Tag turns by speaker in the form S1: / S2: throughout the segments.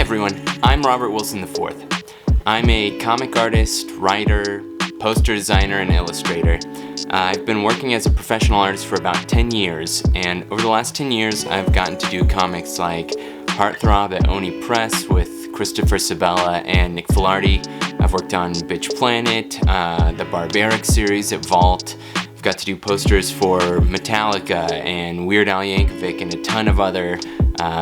S1: everyone, I'm Robert Wilson IV. I'm a comic artist, writer, poster designer, and illustrator. I've been working as a professional artist for about 10 years, and over the last 10 years I've gotten to do comics like Heartthrob at Oni Press with Christopher Sabella and Nick Filardi. I've worked on Bitch Planet, the Barbaric series at Vault. I've got to do posters for Metallica and Weird Al Yankovic and a ton of other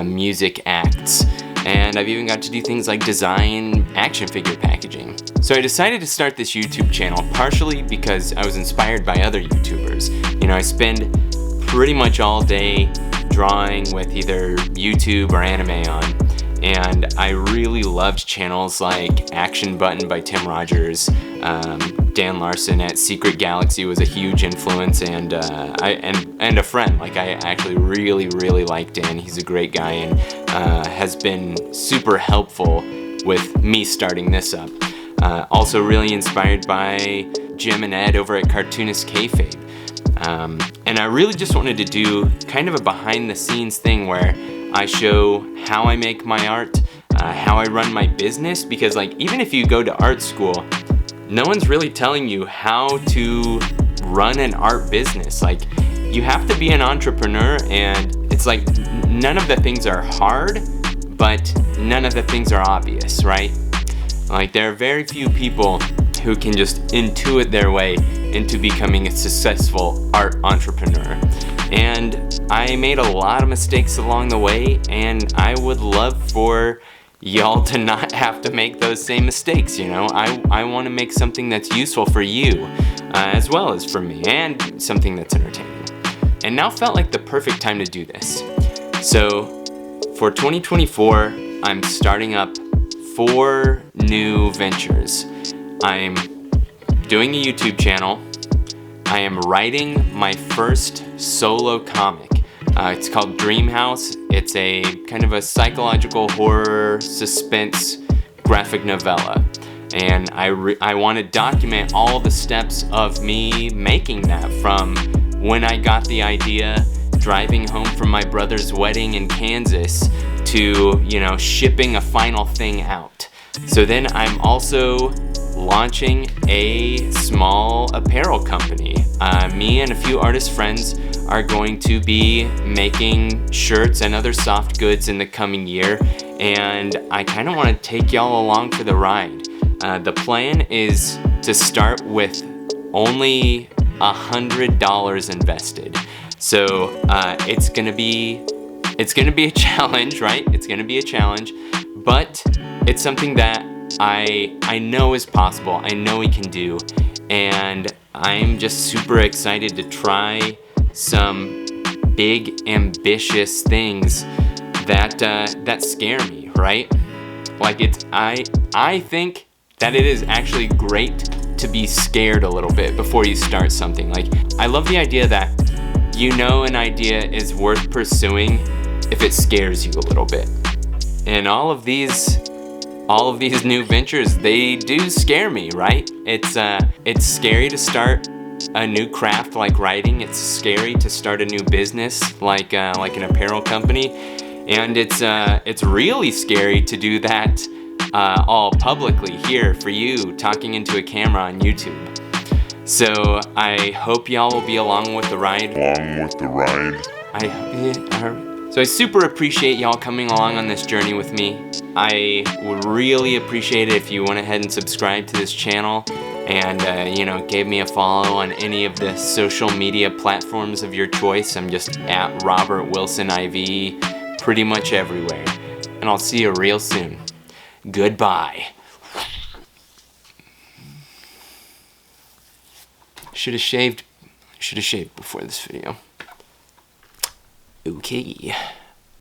S1: music acts. And I've even got to do things like design action figure packaging. So I decided to start this YouTube channel partially because I was inspired by other YouTubers. You know, I spend pretty much all day drawing with either YouTube or anime on. And I really loved channels like Action Button by Tim Rogers. Dan Larson at Secret Galaxy was a huge influence, and a friend. Like, I actually really like Dan. He's a great guy and has been super helpful with me starting this up. Also really inspired by Jim and Ed over at Cartoonist Kayfabe. And I really just wanted to do kind of a behind the scenes thing where I show how I make my art, how I run my business, because like even if you go to art school, no one's really telling you how to run an art business. Like, you have to be an entrepreneur, and it's like none of the things are hard, but none of the things are obvious, right? Like, there are very few people who can just intuit their way into becoming a successful art entrepreneur. And I made a lot of mistakes along the way, and I would love for y'all to not have to make those same mistakes, you know? I want to make something that's useful for you, as well as for me, and something that's entertaining. And now felt like the perfect time to do this. So, for 2024, I'm starting up 4 new ventures. I'm doing a YouTube channel. I am writing my first solo comic. It's called Dream House. It's a kind of a psychological horror suspense graphic novella. And I want to document all the steps of me making that, from when I got the idea, driving home from my brother's wedding in Kansas, to, you know, shipping a final thing out. So then I'm also launching a small apparel company. Me and a few artist friends are going to be making shirts and other soft goods in the coming year, and I kind of want to take y'all along for the ride. The plan is to start with only $100 invested. So it's gonna be a challenge, right? It's gonna be a challenge, but it's something that I know is possible. I know we can do, and I'm just super excited to try some big, ambitious things that scare me, right? Like, I think that it is actually great to be scared a little bit before you start something. Like, I love the idea that, you know, an idea is worth pursuing if it scares you a little bit. And all of these new ventures, they do scare me, right? It's scary to start a new craft like writing. It's scary to start a new business like an apparel company, and it's really scary to do that all publicly here for you, talking into a camera on YouTube. So I hope y'all will be along with the ride. So I super appreciate y'all coming along on this journey with me. I would really appreciate it if you went ahead and subscribed to this channel and, you know, gave me a follow on any of the social media platforms of your choice. I'm just at Robert Wilson IV pretty much everywhere. And I'll see you real soon. Goodbye. Should have shaved before this video. Okay.